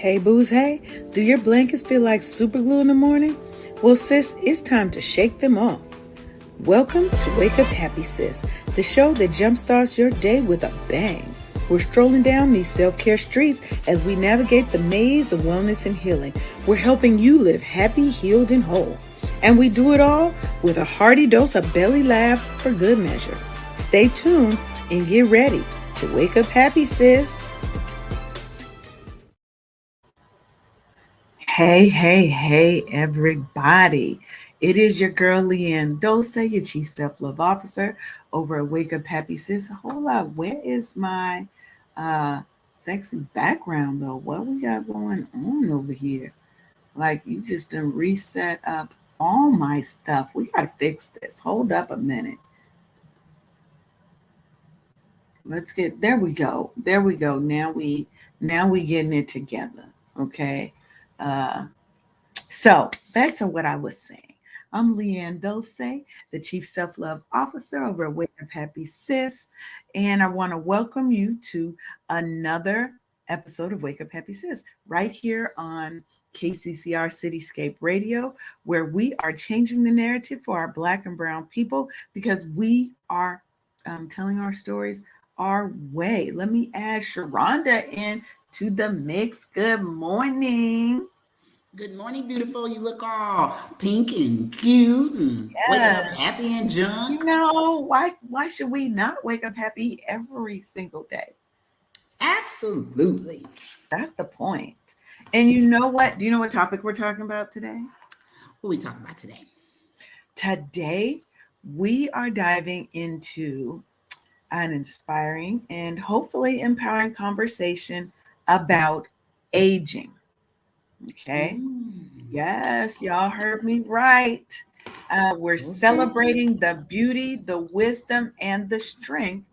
Hey booze, hey, do your blankets feel like super glue in the morning? Well sis, it's time to shake them off. Welcome to Wake Up Happy Sis, the show that jumpstarts your day with a bang. We're strolling down these self-care streets as we navigate the maze of wellness and healing. We're helping you live happy, healed, and whole. And we do it all with a hearty dose of belly laughs for good measure. Stay tuned and get ready to wake up happy, sis. Hey, everybody. It is your girl, Leanne Dulce, your Chief Self-Love Officer over at Wake Up Happy Sis. Hold up, where is my sexy background, though? What we got going on over here? Like, you just done reset up all my stuff. We got to fix this. Hold up a minute. There we go. Now we getting it together. Okay. So back to what I was saying. I'm Leanne Dulce, the Chief Self-Love Officer over at Wake Up Happy Sis. And I want to welcome you to another episode of Wake Up Happy Sis right here on KCCR Cityscape Radio, where we are changing the narrative for our Black and Brown people because we are telling our stories our way. Let me add Sharonda in to the mix. Good morning. Good morning, beautiful. You look all pink and cute and wake up happy and junk. You know, why should we not wake up happy every single day? Absolutely. That's the point. And you know what? Do you know what topic we're talking about today? What are we talking about today? Today, we are diving into an inspiring and hopefully empowering conversation about aging. Okay. Yes, y'all heard me right. We're celebrating the beauty, the wisdom, and the strength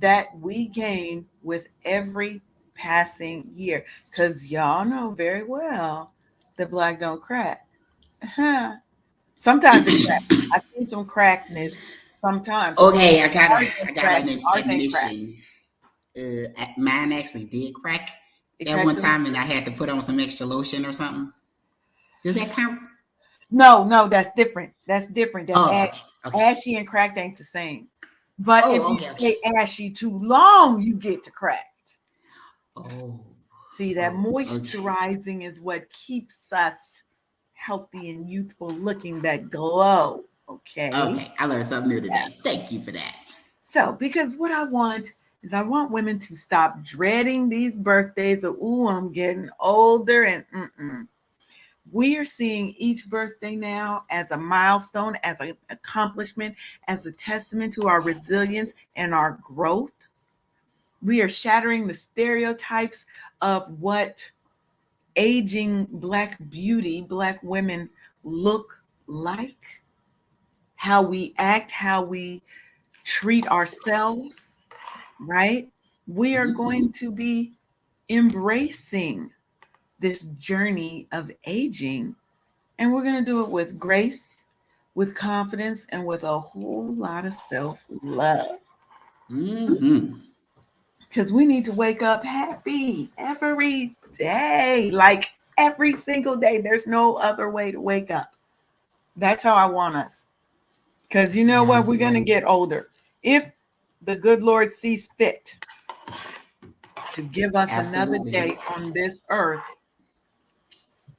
that we gain with every passing year. Because y'all know very well that Black don't crack. Sometimes it cracks. I see some crackness sometimes. Okay, I got an Ours ain't admission. Mine actually did crack at one cracked time, and I had to put on some extra lotion or something. Does that count? No, that's different. That's Okay. ashy and cracked ain't the same. But if you okay. stay ashy too long, you get to cracked. Oh. See, that moisturizing is what keeps us healthy and youthful looking, that glow. Okay. Okay, I learned something new today. Thank you for that. So, because what I want women to stop dreading these birthdays of, ooh, I'm getting older and We are seeing each birthday now as a milestone, as an accomplishment, as a testament to our resilience and our growth. We are shattering the stereotypes of what aging Black beauty, Black women look like, how we act, how we treat ourselves, right? We are going to be embracing this journey of aging, and we're going to do it with grace, with confidence, and with a whole lot of self-love. Because we need to wake up happy every day, like every single day. There's no other way to wake up. That's how I want us. Because you know what? We're going to get older. If the good Lord sees fit to give us another day on this earth,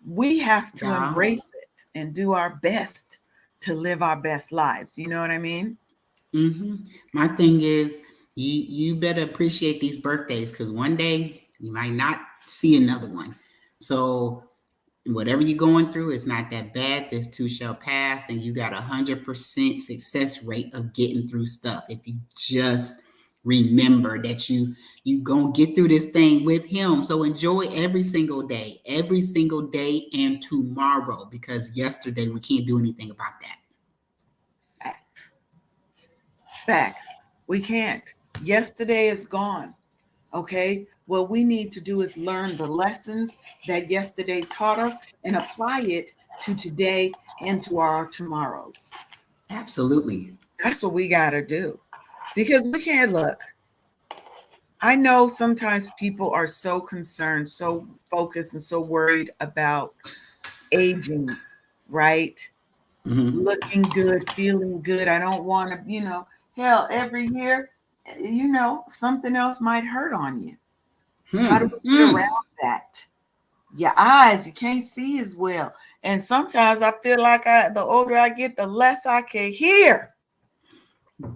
we have to embrace it and do our best to live our best lives. You know what I mean? My thing is, you better appreciate these birthdays, because one day you might not see another one. So whatever you're going through, it's not that bad. This too shall pass, and you got 100% success rate of getting through stuff if you just remember that you gonna get through this thing with him. So enjoy every single day and tomorrow, because yesterday we can't do anything about that. Facts. We can't. Yesterday is gone. Okay. What we need to do is learn the lessons that yesterday taught us and apply it to today and to our tomorrows. Absolutely. That's what we got to do. Because we can't look. I know sometimes people are so concerned, so focused, and so worried about aging, right? Mm-hmm. Looking good, feeling good. I don't want to, hell, every year, something else might hurt on you. How do we get around Hmm. that? Your eyes, you can't see as well. And sometimes I feel like the older I get, the less I can hear.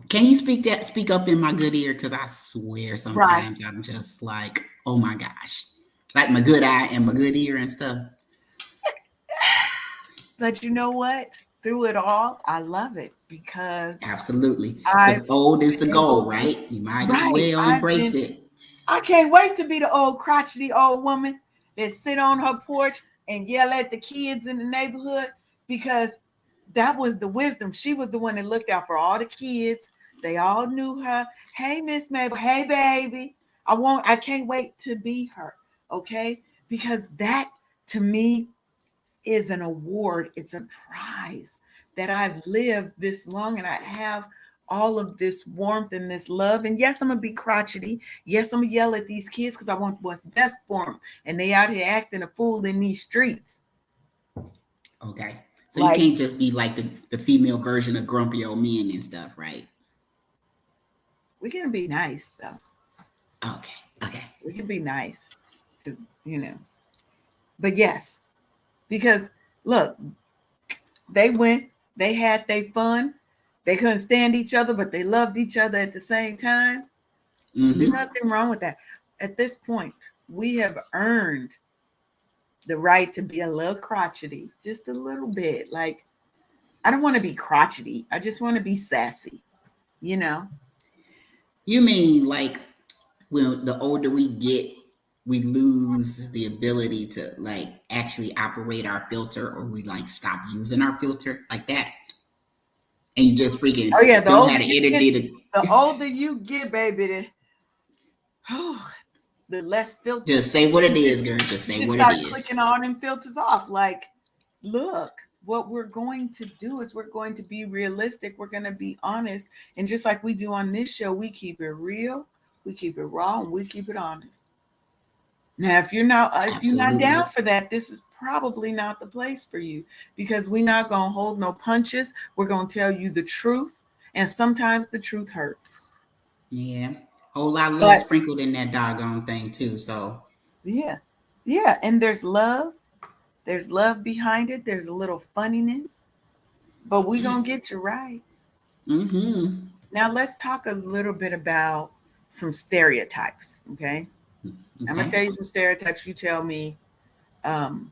Can you speak up in my good ear? Because I swear Right. sometimes I'm just like, oh my gosh. Like my good eye and my good ear and stuff. But you know what? Through it all, I love it because Absolutely. Because I've old is the been able goal, to, right? You might as right. well embrace it. I can't wait to be the old crotchety old woman that sit on her porch and yell at the kids in the neighborhood because that was the wisdom. She was the one that looked out for all the kids. They all knew her. Hey, Miss Mabel. Hey, baby. I can't wait to be her. Okay. Because that to me is an award. It's a prize that I've lived this long and I have all of this warmth and this love. And yes, I'm gonna be crotchety. Yes, I'm gonna yell at these kids because I want what's best for them. And they out here acting a fool in these streets. Okay. So you Like can't just be like the female version of grumpy old men and stuff, right? we're gonna be nice though. Okay. Okay. We can be nice, 'cause, you know. But yes, because look, they went, they had their fun. They couldn't stand each other, but they loved each other at the same time. There's Mm-hmm. nothing wrong with that. At this point, we have earned the right to be a little crotchety, just a little bit. Like, I don't want to be crotchety. I just want to be sassy, you know? You mean like when the older we get, we lose the ability to like actually operate our filter, or we like stop using our filter like that, and you just Oh, freaking yeah. don't have the energy The to older you get, baby, the less just filters. say what it is, girl. Just You say just what it start is. clicking all them filters off. Like, look, what we're going to do is we're going to be realistic. We're going to be honest. And just like we do on this show, we keep it real, we keep it raw, and we keep it honest. Now, if you're not down Absolutely. for that, this is probably not the place for you because we're not going to hold no punches. We're going to tell you the truth, and sometimes the truth hurts. Yeah. Whole lot of love But sprinkled in that doggone thing too. So yeah, yeah, and there's love. There's love behind it. There's a little funniness, but we're going to get you right. mm-hmm. Now, let's talk a little bit about some stereotypes. Okay. I'm going to Okay. tell you some stereotypes. You tell me um,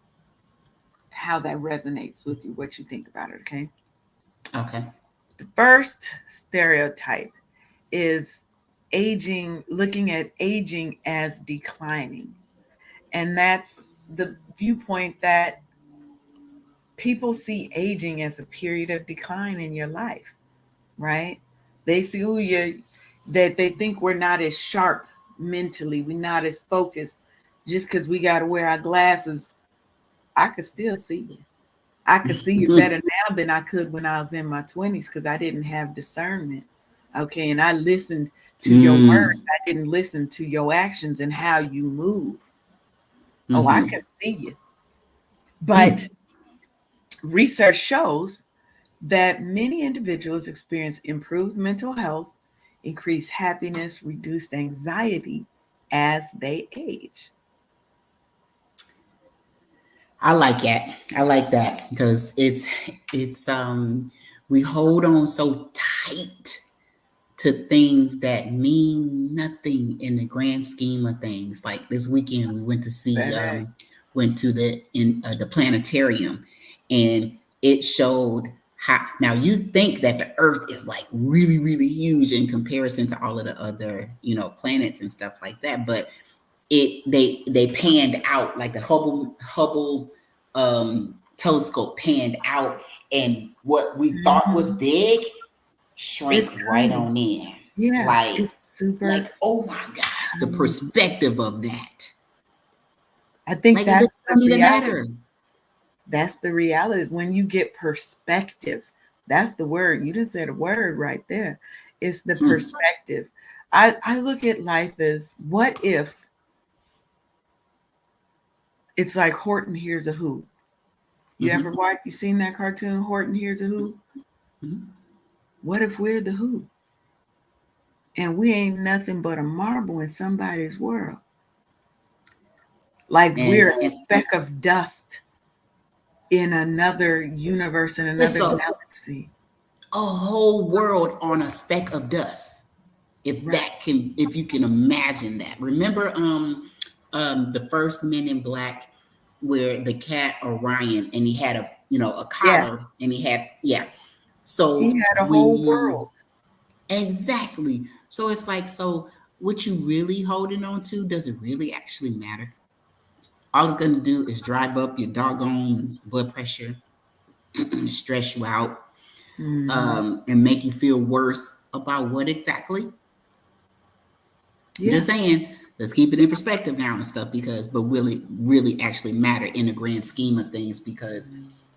how that resonates with you, what you think about it. Okay. Okay. The first stereotype is aging, looking at aging as declining. And that's the viewpoint that people see aging as a period of decline in your life, right? They see who you that they think we're not as sharp mentally, we're not as focused just because we got to wear our glasses. I could still see you. I could see you better now than I could when I was in my 20s because I didn't have discernment. Okay. And I listened to your words, Mm. I didn't listen to your actions and how you move. Oh, I Mm-hmm. could see you. But research shows that many individuals experience improved mental health, increased happiness, reduced anxiety as they age. I like that. I like that because it's we hold on so tight to things that mean nothing in the grand scheme of things. Like this weekend, we went to see Baby. went to the planetarium, and it showed how. Now you think that the Earth is like really really huge in comparison to all of the other planets and stuff like that, but they panned out like the Hubble telescope panned out, and what we thought was Mhm. big It's shrank right tiny. on in. Yeah, Like it's super like oh my gosh, the tiny. perspective of that. I think Like it just the don't even reality. matter. That's the reality. When you get perspective, that's the word. You just said a word right there. It's the Hmm. perspective. I look at life as, what if it's like Horton Hears a Who? You Mm-hmm. ever watch? You seen that cartoon, Horton Hears a Who? Mm-hmm. What if we're the Who, and we ain't nothing but a marble in somebody's world? Like we're a And speck of dust in another universe, in it's another a galaxy. whole world on a speck of dust. Right. If you can imagine that. Remember the first Men in Black, where the cat Orion, and he had a Yes. collar, and he had, yeah. He So had a when whole you world. exactly, so it's like, so what you really holding on to, does it really actually matter? All it's gonna do is drive up your doggone blood pressure, stress you out, Hmm. and make you feel worse about what exactly. Yeah. Just saying, let's keep it in perspective now and stuff, because, but will it really actually matter in the grand scheme of things? Because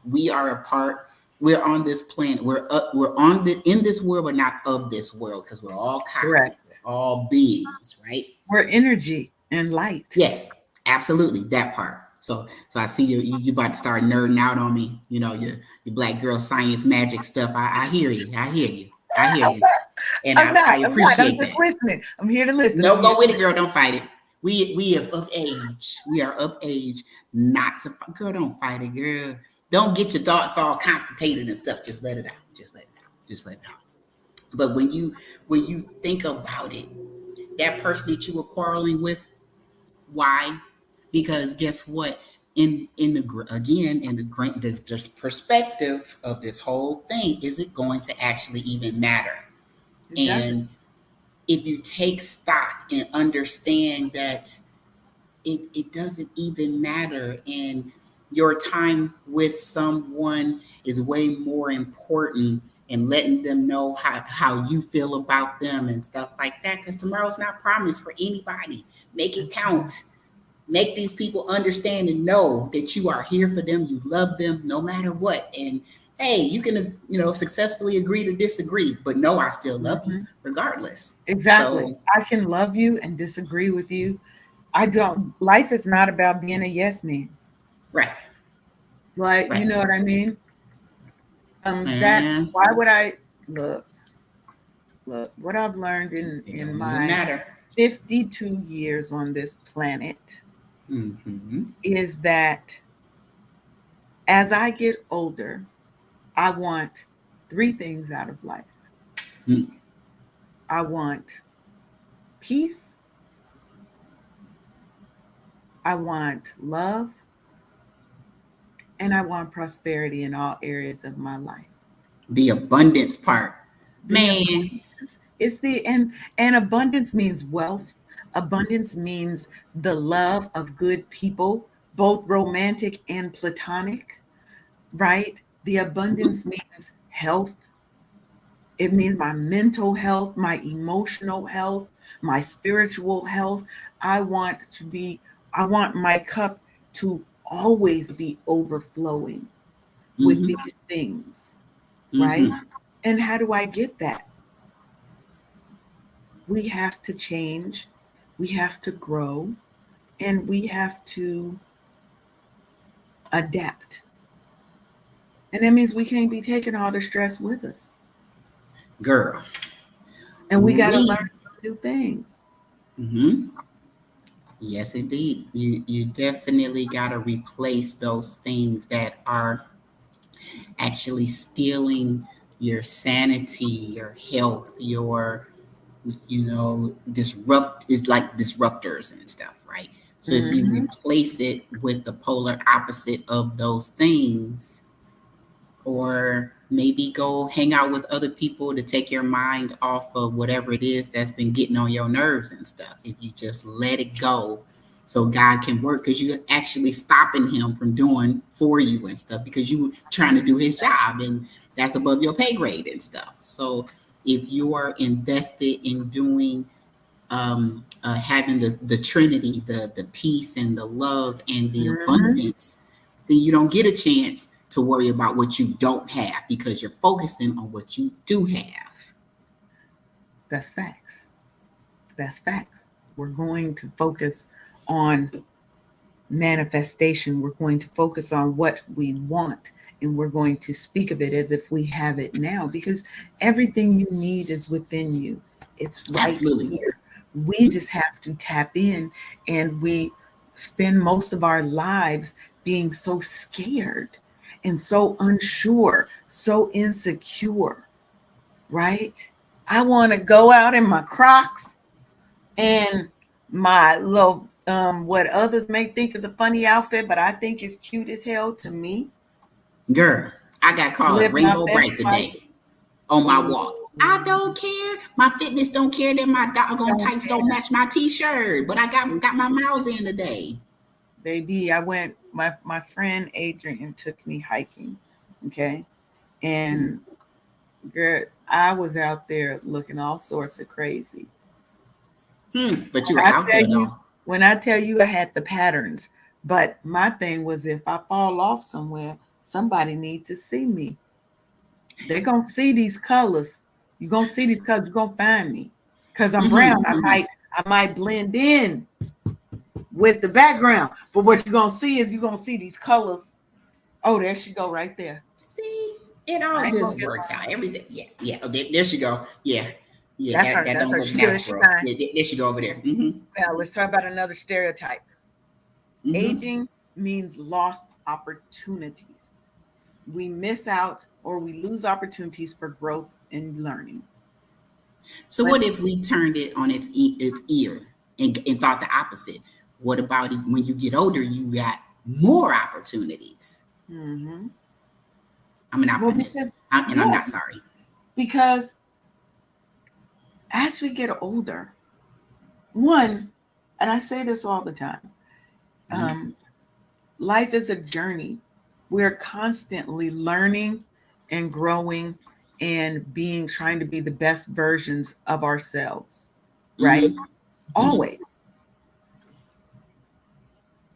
we are a part, we're on this planet, we're on the in this world, but not of this world, because we're all cosmic, Correct. we're all beings, right? We're energy and light. Yes, absolutely, that part. So I see you about to start nerding out on me, your black girl science magic stuff. I hear you, I hear you, I hear you, and I'm not. I I'm not. I'm appreciate just that. listening. I'm here to listen. No, I'm here go to with it, listen. girl. Don't fight it. We are of age. We are of age not to fight. Girl, don't fight it, girl. Don't get your thoughts all constipated and stuff. Just let it out. Just let it out. Just let it out. But when you think about it, that person that you were quarreling with, why? Because guess what? In the again in the perspective of this whole thing, is it going to actually even matter? It doesn't. And if you take stock and understand that it doesn't even matter, and your time with someone is way more important, and letting them know how you feel about them and stuff like that, because tomorrow's not promised for anybody. Make it That's right. count. Make these people understand and know that you are here for them, you love them no matter what. And hey, you can successfully agree to disagree, but no, I still love you Mhm. regardless. Exactly. So I can love you and disagree with you. I don't. Life is not about being a yes man. right, Like, you right. know what I mean? That, And why would I look? Look, what I've learned in it in don't even my matter. 52 years on this planet Mm-hmm. is that as I get older, I want three things out of life. Mm. I want peace, I want love, and I want prosperity in all areas of my life. The abundance part, The man. abundance is and abundance means wealth. Abundance means the love of good people, both romantic and platonic, right? The abundance means health. It means my mental health, my emotional health, my spiritual health. I want to be, I want my cup to always be overflowing with Mm-hmm. these things, right? Mm-hmm. And how do I get that? We have to change, we have to grow, and we have to adapt. And that means we can't be taking all the stress with us. Girl. And we got to learn We. some new things. Mm-hmm. Yes, indeed. You definitely got to replace those things that are actually stealing your sanity, your health, your disrupt is like disruptors and stuff, right? So if you Hmm. replace it with the polar opposite of those things, or maybe go hang out with other people to take your mind off of whatever it is that's been getting on your nerves and stuff. If you just let it go, so God can work, because you're actually stopping him from doing for you and stuff, because you trying to do his job, and that's above your pay grade and stuff. So if you are invested in doing having the Trinity, the peace and the love and the Hmm. abundance, then you don't get a chance to worry about what you don't have, because you're focusing on what you do have. That's facts. That's facts. We're going to focus on manifestation. We're going to focus on what we want, and we're going to speak of it as if we have it now, because everything you need is within you. It's right Absolutely. here. We just have to tap in, and we spend most of our lives being so scared and so unsure, so insecure, right? I want to go out in my Crocs and my little what others may think is a funny outfit, but I think is cute as hell to me. Girl, I got called Live my Rainbow best Bright life. today on my Ooh, walk. I don't care. My fitness don't care that my doggone don't tights don't care. match my t-shirt, but I got my miles in today. Baby, I went, my friend Adrian took me hiking. Okay. And girl, I was out there looking all sorts of crazy. But you When were I out tell there you, though. when I tell you I had the patterns, but my thing was if I fall off somewhere, somebody needs to see me. They're gonna see these colors. You're gonna see these colors, you're gonna find me. Because I'm brown. I might blend in with the background. But what you're gonna see is you're gonna see these colors. Oh, there she go right there. See, it I all ain't gonna just get works one. out. Everything. Yeah, yeah. Oh, there she go. Yeah, yeah. That's That her. that That's don't her. look She good. She natural. fine. Yeah, there she go over there. Now let's talk about another stereotype. Mm-hmm. Aging means lost opportunities. We miss out or we lose opportunities for growth and learning. So Let what if we turned it on its ear and thought the opposite? What about when you get older, you got more opportunities? mm-hmm. I'm an Well, optimist, because and I'm yeah, not sorry. because as we get older, one, and I say this all the time, Mhm. um, life is a journey. We're constantly learning and growing and being trying to be the best versions of ourselves, right? Mhm. Mhm. Always.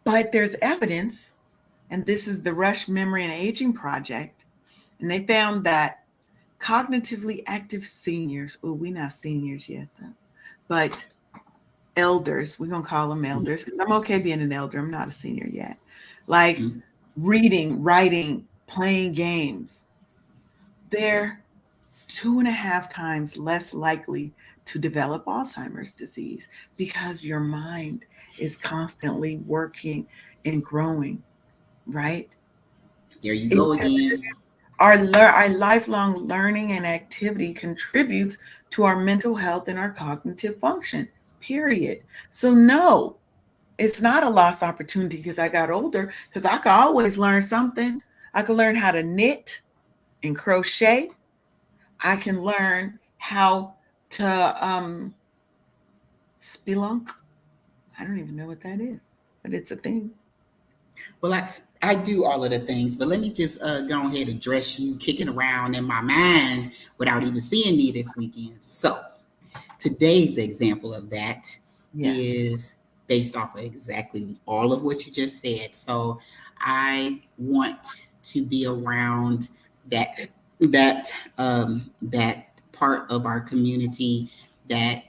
But there's evidence, and this is the Rush Memory and Aging Project, and they found that cognitively active seniors, oh, we're not seniors yet though, but elders, we're gonna call them elders because I'm okay being an elder. I'm not a senior yet. Like Mhm. reading, writing, playing games, they're 2.5 times less likely to develop Alzheimer's disease because your mind is constantly working and growing, right? There you It, go again. our lifelong learning and activity contributes to our mental health and our cognitive function, period. So, no, it's not a lost opportunity because I got older, because I could always learn something. I could learn how to knit and crochet. I can learn how to spelunk. I don't even know what that is, but it's a thing. Well, I do all of the things, but let me just go ahead and address you kicking around in my mind without even seeing me this weekend. So today's example of that Yes. is based off of exactly all of what you just said. So I want to be around that that that part of our community that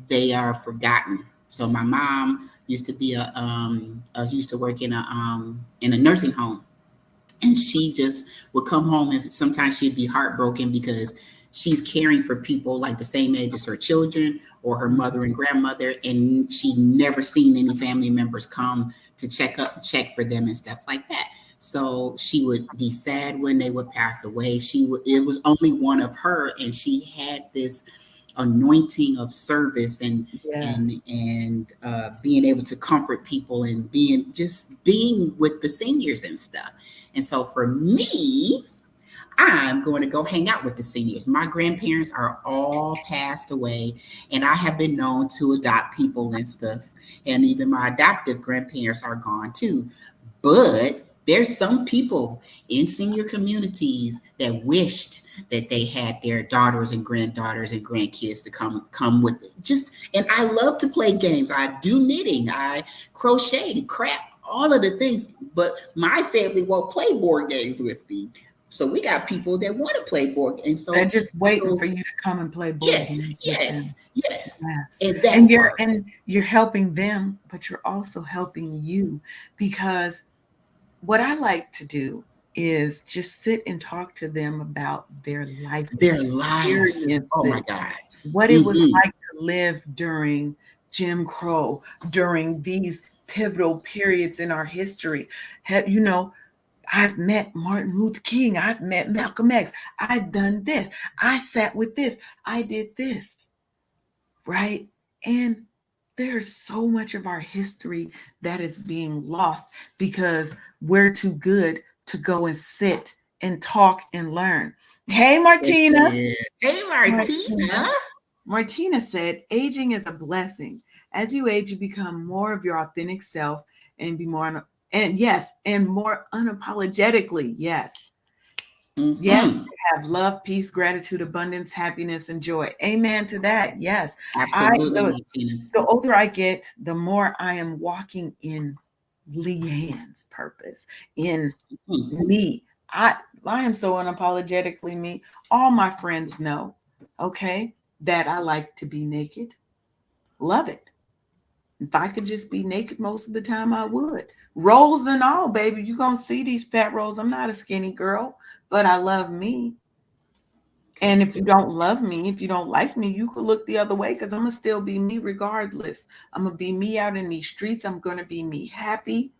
they are forgotten. So my mom used to be used to work in a nursing home, and she just would come home and sometimes she'd be heartbroken because she's caring for people like the same age as her children or her mother and grandmother, and she never seen any family members come to check for them and stuff like that. So she would be sad when they would pass away. It was only one of her, and she had this anointing of service and Yes. being able to comfort people and being with the seniors and stuff. And so for me, I'm going to go hang out with the seniors. My grandparents are all passed away, and I have been known to adopt people and stuff. And even my adoptive grandparents are gone too. But there's some people in senior communities that wished that they had their daughters and granddaughters and grandkids to come with it. And I love to play games. I do knitting, I crochet, craft, all of the things. But my family won't play board games with me. So we got people that want to play board games. They're So, just waiting so for you to come and play board yes, games with yes, them. yes. Yes. And that part. And you're helping them, but you're also helping you, because what I like to do is just sit and talk to them about their life Their lives. Oh my experiences, God. what it was Mm-hmm. like to live during Jim Crow, during these pivotal periods in our history. You know, I've met Martin Luther King, I've met Malcolm X, I've done this, I sat with this, I did this, right? And there's so much of our history that is being lost because we're too good to go and sit and talk and learn. Hey, Martina. Hey, Martina. Martina. Martina said, aging is a blessing. As you age, you become more of your authentic self and be more, and yes, and more unapologetically. Yes. Mm-hmm. Yes, to have love, peace, gratitude, abundance, happiness, and joy. Amen to that. Yes. Absolutely, Martina. The older I get, the more I am walking in Leanne's purpose, in me. I am so unapologetically me. All my friends know, okay, that I like to be naked. Love it. If I could just be naked most of the time, I would. Rolls and all, baby. You're going to see these fat rolls. I'm not a skinny girl, but I love me. And if you don't love me, if you don't like me, you could look the other way, because I'm going to still be me regardless. I'm going to be me out in these streets. I'm going to be me happy,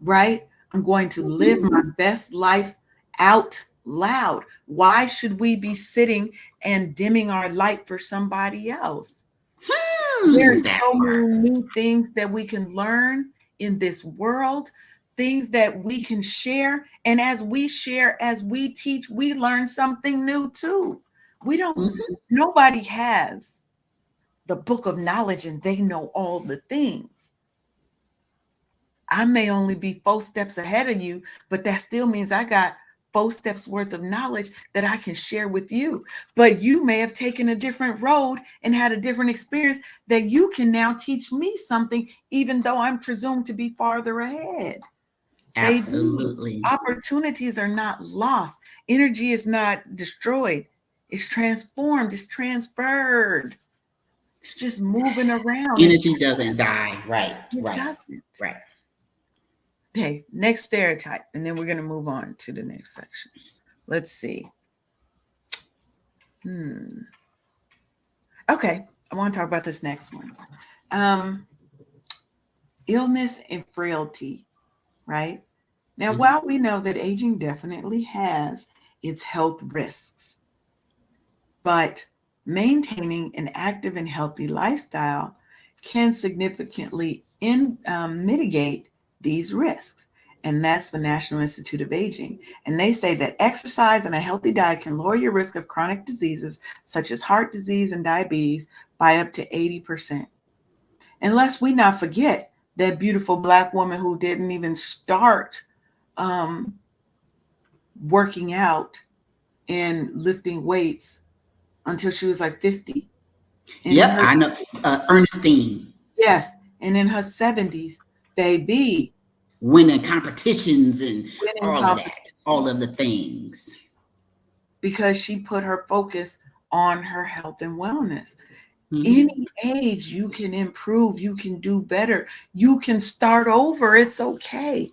right? I'm going to live my best life out loud. Why should we be sitting and dimming our light for somebody else? There's so many new things that we can learn in this world, things that we can share. And as we share, as we teach, we learn something new too. We don't, nobody has the book of knowledge and they know all the things. I may only be 4 steps ahead of you, but that still means I got 4 steps worth of knowledge that I can share with you. But you may have taken a different road and had a different experience that you can now teach me something, even though I'm presumed to be farther ahead. Absolutely. Opportunities are not lost. Energy is not destroyed. It's transformed. It's transferred. It's just moving around. Energy doesn't die. Right. It Right. doesn't. Right. Okay, next stereotype, and then we're going to move on to the next section. Let's see. Okay, I want to talk about this next one. Illness and frailty, right? Now, while we know that aging definitely has its health risks, but maintaining an active and healthy lifestyle can significantly mitigate these risks. And that's the National Institute of Aging. And they say that exercise and a healthy diet can lower your risk of chronic diseases such as heart disease and diabetes by up to 80%. Unless we not forget that beautiful Black woman who didn't even start working out and lifting weights until she was like 50. Yep, I know. Ernestine. Yes. And in her 70s, baby. Winning competitions and all of that. All of the things. Because she put her focus on her health and wellness. Any age, you can improve. You can do better. You can start over. It's okay.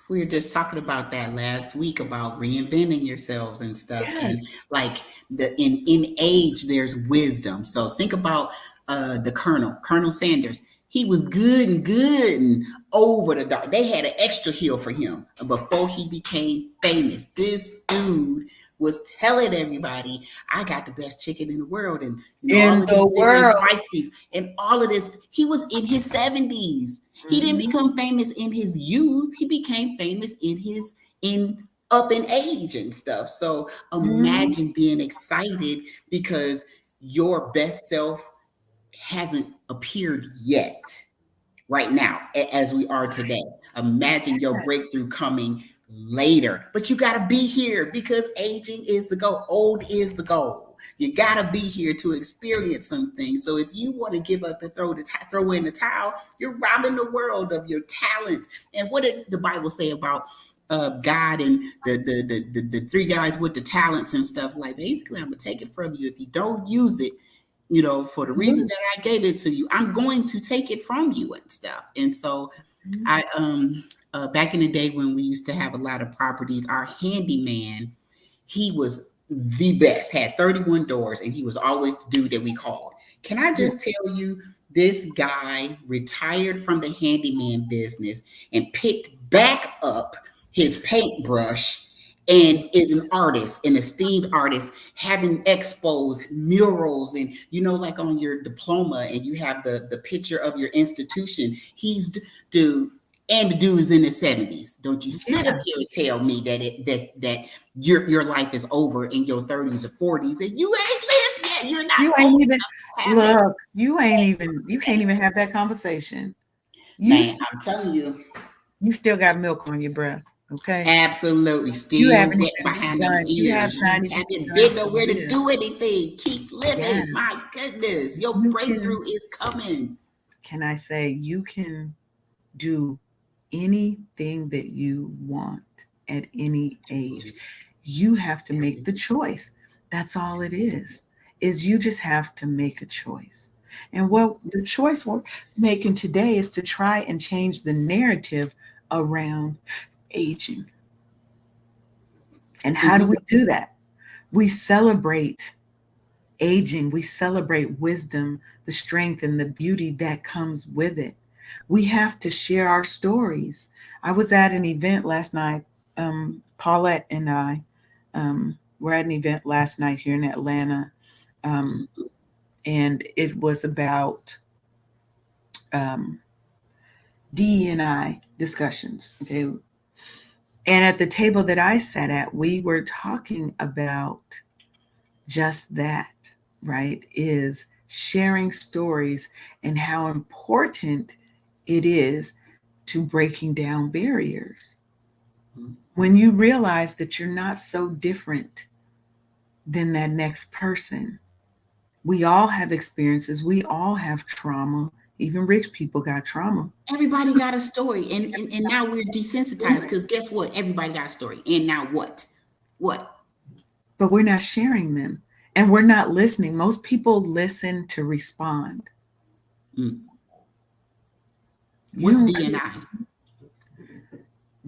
We were just talking about that last week about reinventing yourselves and stuff. Yes. And like in age, there's wisdom. So think about the Colonel Sanders. He was good and over the dog. They had an extra heel for him before he became famous. This dude was telling everybody, I got the best chicken in the world, and all of these different spices and all of this. He was in his 70s. He didn't become famous in his youth. He became famous in up in age and stuff. So imagine being excited because your best self hasn't appeared yet, right now, as we are today. Imagine your breakthrough coming later, but you got to be here because aging is the goal. Old is the goal. You got to be here to experience some things. So if you want to give up and throw in the towel, you're robbing the world of your talents. And what did the Bible say about God and the three guys with the talents and stuff. Like, basically, I'm gonna take it from you if you don't use it, for the reason that I gave it to you. I'm going to take it from you and stuff. And so I back in the day when we used to have a lot of properties, our handyman, he was the best, had 31 doors, and he was always the dude that we called. Can I just tell you, this guy retired from the handyman business and picked back up his paintbrush and is an artist, an esteemed artist, having expos, murals, and like on your diploma, and you have the picture of your institution. He's dude, and the dude's in his 70s. Don't you sit up here and tell me that your life is over in your 30s or 40s and you ain't lived yet. You're not. You ain't even look. You can't even have that conversation. Man, I'm telling you, you still got milk on your breath. Okay. Absolutely. Still wet behind them ears. You haven't been nowhere to do anything. Keep living. Yes. My goodness. Your breakthrough is coming. Can I say you can do anything that you want at any age? You have to make the choice. That's all it is you just have to make a choice. And what the choice we're making today is to try and change the narrative around aging. And how do we do that? We celebrate aging. We celebrate wisdom, the strength, and the beauty that comes with it. We have to share our stories. I was at an event last night. Paulette and I were at an event last night here in Atlanta. And it was about DE&I discussions. Okay. And at the table that I sat at, we were talking about just that, right? Is sharing stories and how important it is to breaking down barriers. When you realize that you're not so different than that next person. We all have experiences. We all have trauma. Even rich people got trauma. Everybody got a story. And now we're desensitized because guess what? Everybody got a story. And now what? What? But we're not sharing them. And we're not listening. Most people listen to respond. What's D&I?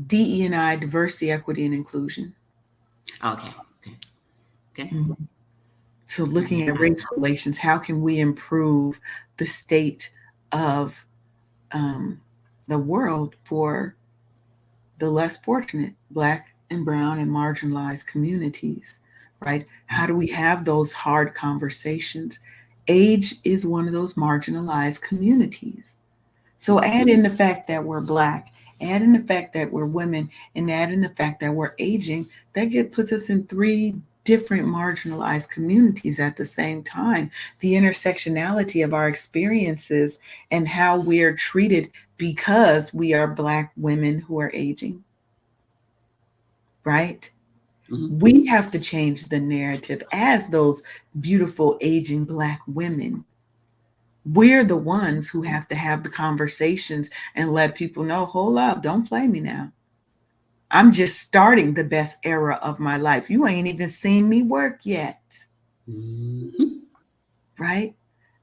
DE&I, diversity, equity, and inclusion. Okay. Mm-hmm. So looking at race relations, how can we improve the state of the world for the less fortunate Black and brown and marginalized communities, right? How do we have those hard conversations? Age is one of those marginalized communities. So add in the fact that we're Black, add in the fact that we're women, and add in the fact that we're aging, that puts us in 3 different marginalized communities at the same time. The intersectionality of our experiences and how we are treated because we are Black women who are aging, right? We have to change the narrative as those beautiful aging Black women. We're the ones who have to have the conversations and let people know, hold up, don't play me now. I'm just starting the best era of my life. You ain't even seen me work yet. Right?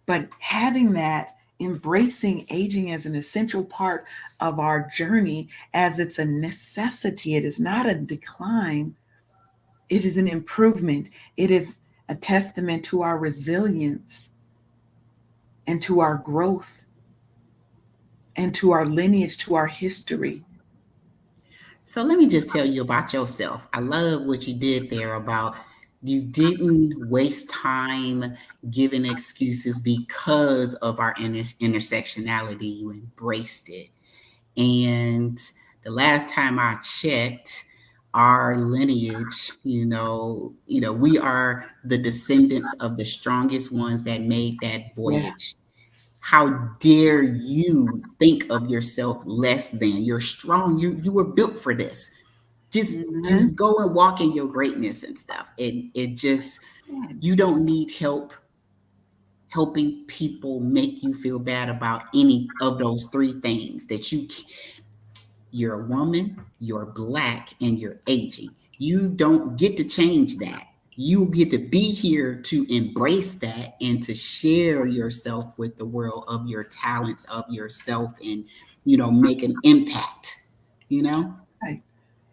But having that, embracing aging as an essential part of our journey, as it's a necessity, it is not a decline. It is an improvement. It is a testament to our resilience and to our growth and to our lineage, to our history. So let me just tell you about yourself. I love what you did there about you didn't waste time giving excuses because of our intersectionality. You embraced it. And the last time I checked, our lineage, we are the descendants of the strongest ones that made that voyage. How dare you think of yourself less than? You're strong. You were built for this. Just go and walk in your greatness and stuff. It just, you don't need help helping people make you feel bad about any of those 3 things that you You're a woman, you're black, and you're aging. You don't get to change that. You get to be here to embrace that and to share yourself with the world of your talents, of yourself, and, make an impact, you know? Right.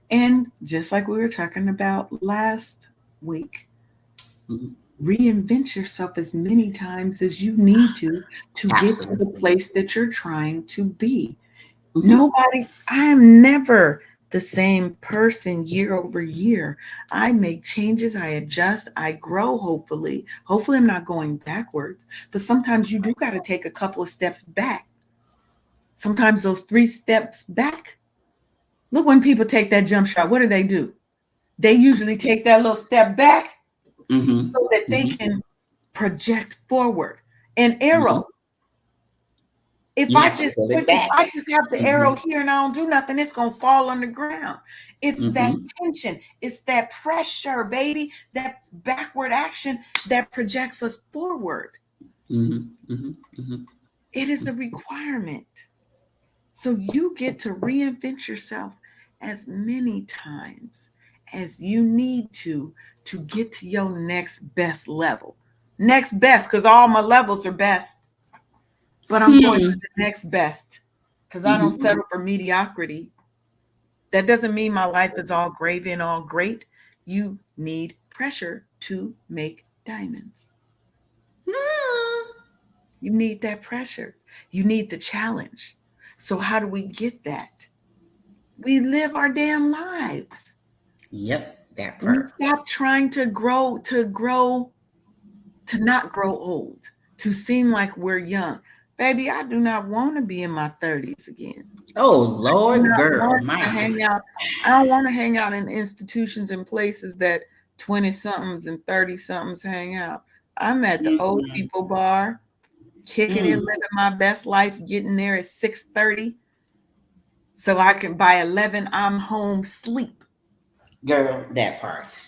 And just like we were talking about last week, Mhm. reinvent yourself as many times as you need to get to the Absolutely. place that you're trying to be. Hmm. Nobody, I am never the same person year over year. I make changes, I adjust, I grow, hopefully. Hopefully, I'm not going backwards. But sometimes you do got to take a couple of steps back. Sometimes those 3 steps back. Look, when people take that jump shot, what do? They usually take that little step back Hmm. so that they Hmm. can project forward. An Hmm. arrow, if You I have to just pull push, it if I back. just have the Hmm. arrow here and I don't do nothing, it's gonna fall on the ground. It's that Hmm. tension, it's that pressure, baby, that backward action that projects us forward. Hmm. Hmm. Hmm. It is a requirement. So you get to reinvent yourself as many times as you need to get to your next best level. Next best, because all my levels are best, but I'm going to Hmm. the next best because I don't Hmm. settle for mediocrity. That doesn't mean my life is all gravy and all great. You need pressure to make diamonds. You need that pressure. You need the challenge. So, how do we get that? We live our damn lives. Yep, that We part. stop trying to not grow old, to seem like we're young. Baby, I do not want to be in my 30s again. Oh Do Lord, not girl, want to my hang out. I don't want to hang out in institutions and places that 20 somethings and 30 somethings hang out. I'm at the old mm, people bar, kicking it, mm, living my best life, getting there at 6:30 so I can by 11 I'm home sleep. girl, that part,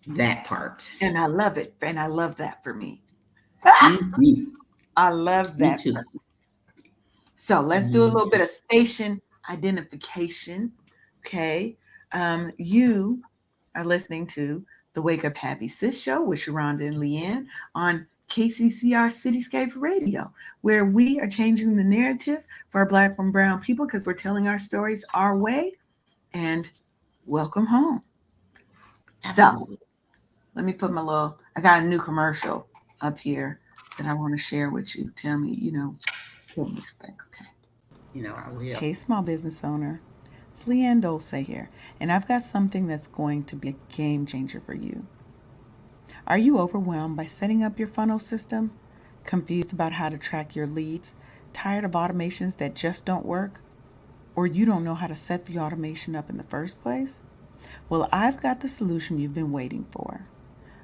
that part. And I love it. And I love that for me. Hmm. I love Me that. too. So let's do a Me little bit too. of station identification. Okay. You are listening to the Wake Up Happy Sis Show with Sharonda and Leanne on KCCR Cityscape Radio, where we are changing the narrative for our Black and Brown people because we're telling our stories our way. And welcome home. So Absolutely. let me put I got a new commercial up here that I want to share with you. Tell me, what you think. Okay. I will. Hey, small business owner. It's Leanne Dulce here, and I've got something that's going to be a game changer for you. Are you overwhelmed by setting up your funnel system? Confused about how to track your leads? Tired of automations that just don't work? Or you don't know how to set the automation up in the first place? Well, I've got the solution you've been waiting for.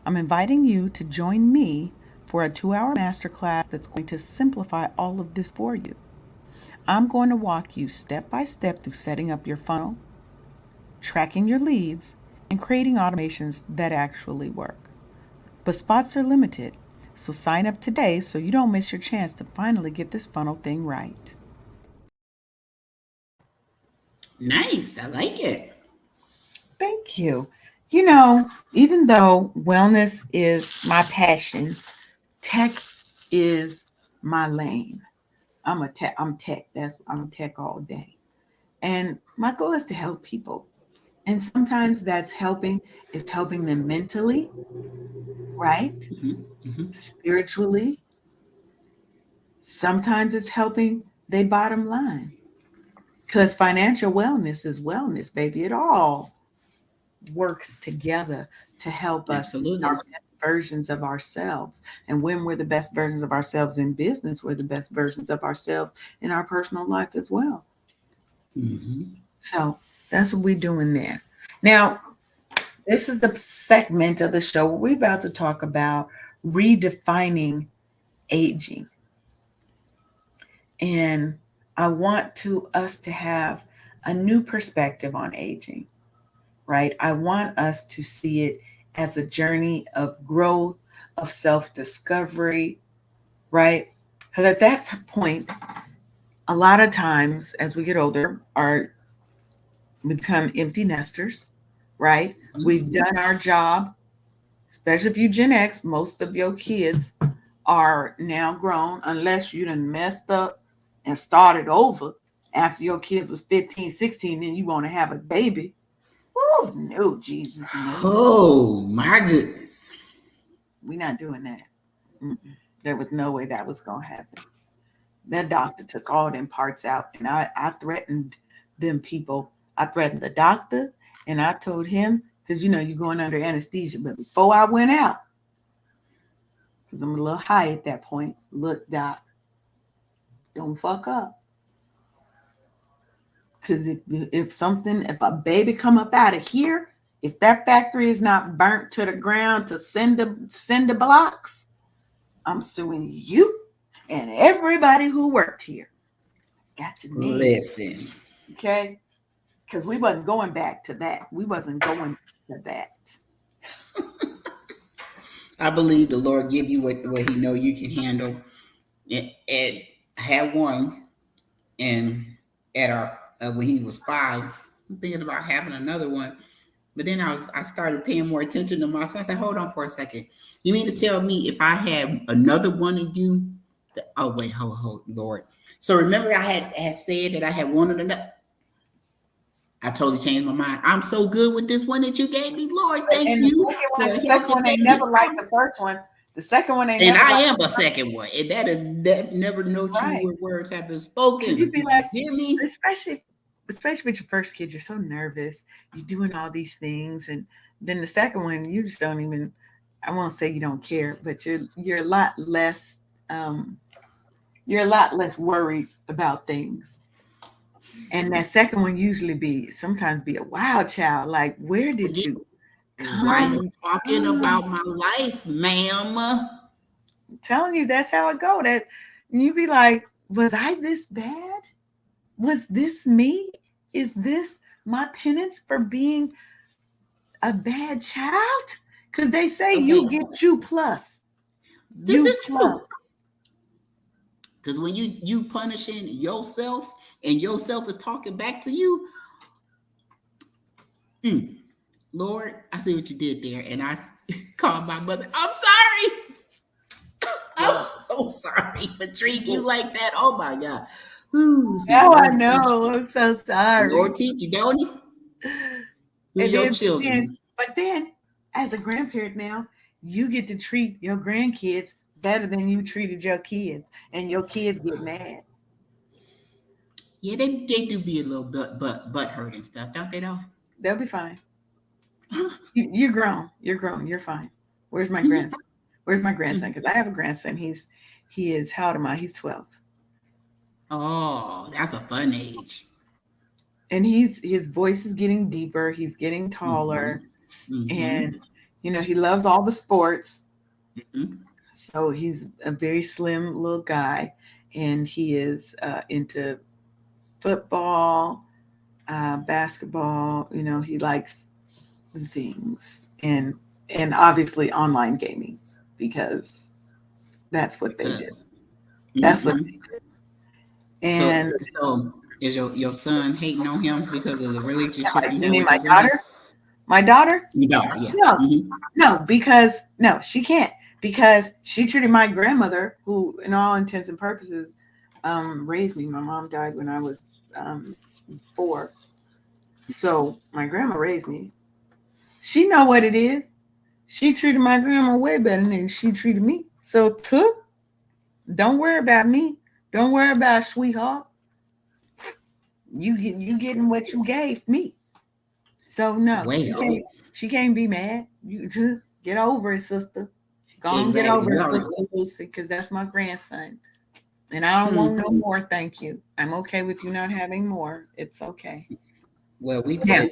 I'm inviting you to join me for a 2-hour masterclass that's going to simplify all of this for you. I'm going to walk you step by step through setting up your funnel, tracking your leads, and creating automations that actually work. But spots are limited, so sign up today so you don't miss your chance to finally get this funnel thing right. Nice. I like it. Thank you. Even though wellness is my passion, tech is my lane. I'm tech. I'm tech all day. And my goal is to help people. And sometimes it's helping them mentally, right? Hmm. Hmm. Spiritually. Sometimes it's helping their bottom line. Because financial wellness is wellness, baby. It all works together to help us be our Absolutely. best versions of ourselves. And when we're the best versions of ourselves in business, we're the best versions of ourselves in our personal life as well. Hmm. So that's what we're doing there. Now, this is the segment of the show where we're about to talk about redefining aging. And I want to us to have a new perspective on aging, right? I want us to see it as a journey of growth, of self-discovery, right? Because at that point, a lot of times as we get older, our We become empty nesters, right? We've done our job, especially if you Gen X. Most of your kids are now grown, unless you done messed up and started over after your kids was 15, 16, then you want to have a baby. Oh, no, Jesus, no. Oh my goodness. We're not doing that. Mm-mm. There was no way that was going to happen. That doctor took all them parts out, and I threatened them people. I threatened the doctor, and I told him, because you're going under anesthesia. But before I went out, because I'm a little high at that point, look, doc, don't fuck up. Because if a baby come up out of here, if that factory is not burnt to the ground to cinder blocks, I'm suing you and everybody who worked here. Got your name. Listen. Okay? Because we wasn't going back to that. We wasn't going to that. I believe the Lord give you what he know you can handle. And I had one, and at our when he was 5, I'm thinking about having another one. But then I started paying more attention to my son. I said, hold on for a second. You mean to tell me if I had another one of you? Oh, wait, hold, Lord. So remember I had said that I had wanted another. I totally changed my mind. I'm so good with this one that you gave me, Lord. Thank you. The second one ain't never like the first one. The second one ain't. And I am a second one, and that never no true words have been spoken. Could you be like, hear me? Especially with your first kid, you're so nervous. You're doing all these things, and then the second one, you just don't even. I won't say you don't care, but you're a lot less. You're a lot less worried about things. And that second one sometimes be a wild child. Like, where did you come? Why are you talking about my life, ma'am? I'm telling you, that's how it go. That you be like, was I this bad? Was this me? Is this my penance for being a bad child? Because they say you get you plus. This is true. Because when you punishing yourself and yourself is talking back to you, Lord, I see what you did there. And I called my mother. I'm sorry. I'm so sorry for treating you like that. Oh my God. Ooh, I know. I'm so sorry. Lord teach you, don't he? Your children. But then, as a grandparent now, you get to treat your grandkids better than you treated your kids, and your kids get mad. Yeah, they do be a little butt hurt and stuff, don't they? Though they'll be fine. You're grown. You're fine. Where's my grandson? Where's my grandson? Because I have a grandson. He is how old am I? He's 12. Oh, that's a fun age. And his voice is getting deeper. He's getting taller, and he loves all the sports. So he's a very slim little guy, and he is into football, basketball. He likes things, and obviously online gaming, because that's what they do. That's what they do. And so is your son hating on him because of the relationship you have? You mean my daughter? My daughter? Your daughter, yeah. No, because she can't, because she treated my grandmother, who, in all intents and purposes, raised me. My mom died when I was 4, so my grandma raised me. She know what it is. She treated my grandma way better than she treated me. So, don't worry about me. Don't worry about sweetheart. You getting what you gave me. So no, she can't be mad. You get over it, sister. Go on, get over it, sister Lucy, because that's my grandson. And I don't want no more. Thank you. I'm okay with you not having more. It's okay. Well, we did.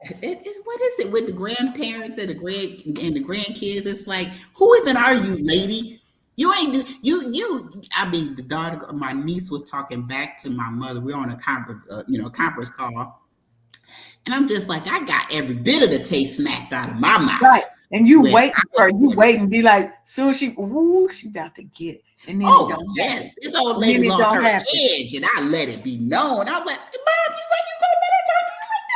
What is it with the grandparents and the grandkids? It's like, who even are you, lady? You ain't you. I mean, the daughter, my niece was talking back to my mother. We're on a conference call, and I'm just like, I got every bit of the taste smacked out of my mouth. Right, and you wait and be like, soon she about to get it, and then this old lady lost her edge, and I let it be known. I'm like, Mom, you gonna let her talk to you like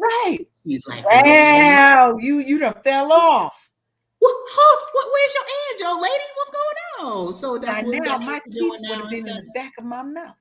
Right. She's like, wow, you done fell off. Where's your edge, old lady? What's going on? So Now, that's my what we're teeth doing would now have and been in stuff. the back of my mouth.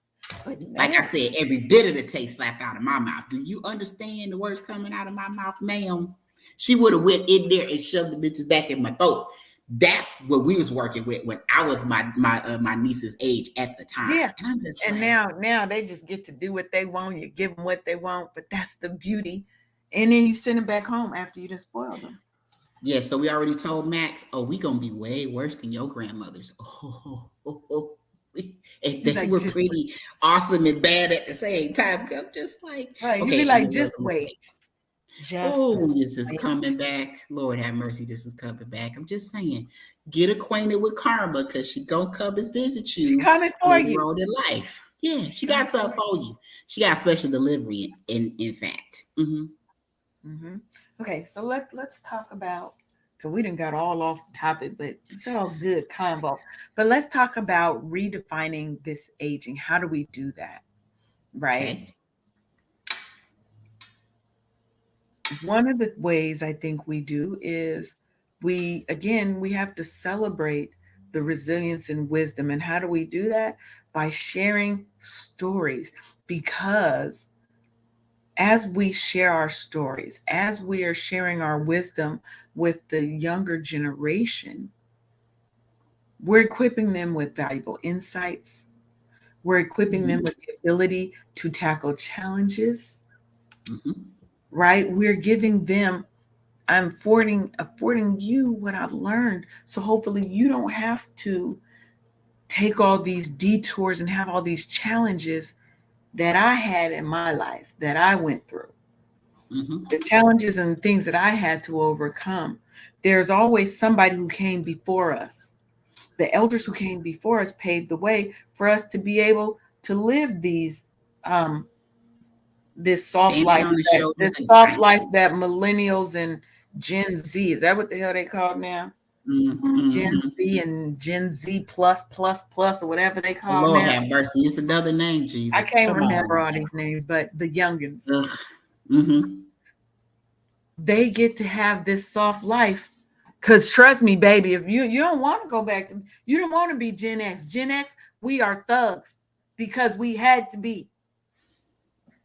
But Like I now, said, every bit of the taste slapped out of my mouth. Do you understand the words coming out of my mouth, ma'am? She would have went in there and shoved the bitches back in my throat. That's what we was working with when I was my niece's age at the time. yeah. And I'm just And like, now they just get to do what they want. You give them what they want, but that's the beauty. And then you send them back home after you just spoiled them. yeah, so we already told Max, oh, we gonna be way worse than your grandmothers. Oh. And He's they like, were just wait. pretty awesome and bad at the same time. I'm just like, Right. You be okay, and like, it was just a wait. mistake. Just Oh, this is wait. coming back. Lord have mercy, this is coming back. I'm just saying, get acquainted with karma because she gonna come and visit She you coming for later you. on in life. Yeah, she got something for you. She got special delivery. In fact. Okay, so let's talk about, because we didn't got all off topic, but it's all good combo. But let's talk about redefining this aging. How do we do that? Right. Okay. One of the ways I think we do is we have to celebrate the resilience and wisdom. And how do we do that? By sharing stories. Because as we share our stories, as we are sharing our wisdom with the younger generation, we're equipping them with valuable insights. We're equipping them with the ability to tackle challenges, right? We're giving them, I'm affording you what I've learned. So hopefully you don't have to take all these detours and have all these challenges that I had in my life, that I went through. The challenges and things that I had to overcome. There's always somebody who came before us. The elders who came before us paved the way for us to be able to live um, this soft Standing life, on the shoulders of that millennials and Gen Z, is that what the hell they call now? Gen Z and Gen Z plus, or whatever they Oh, call Lord now. have mercy. It's another name, I Jesus. can't Come remember on. all these names, but the youngins, Mm-hmm. they get to have this soft life. Because trust me, baby, if you don't want to go back to, you don't want to be Gen X. Gen X, we are thugs because we had to be.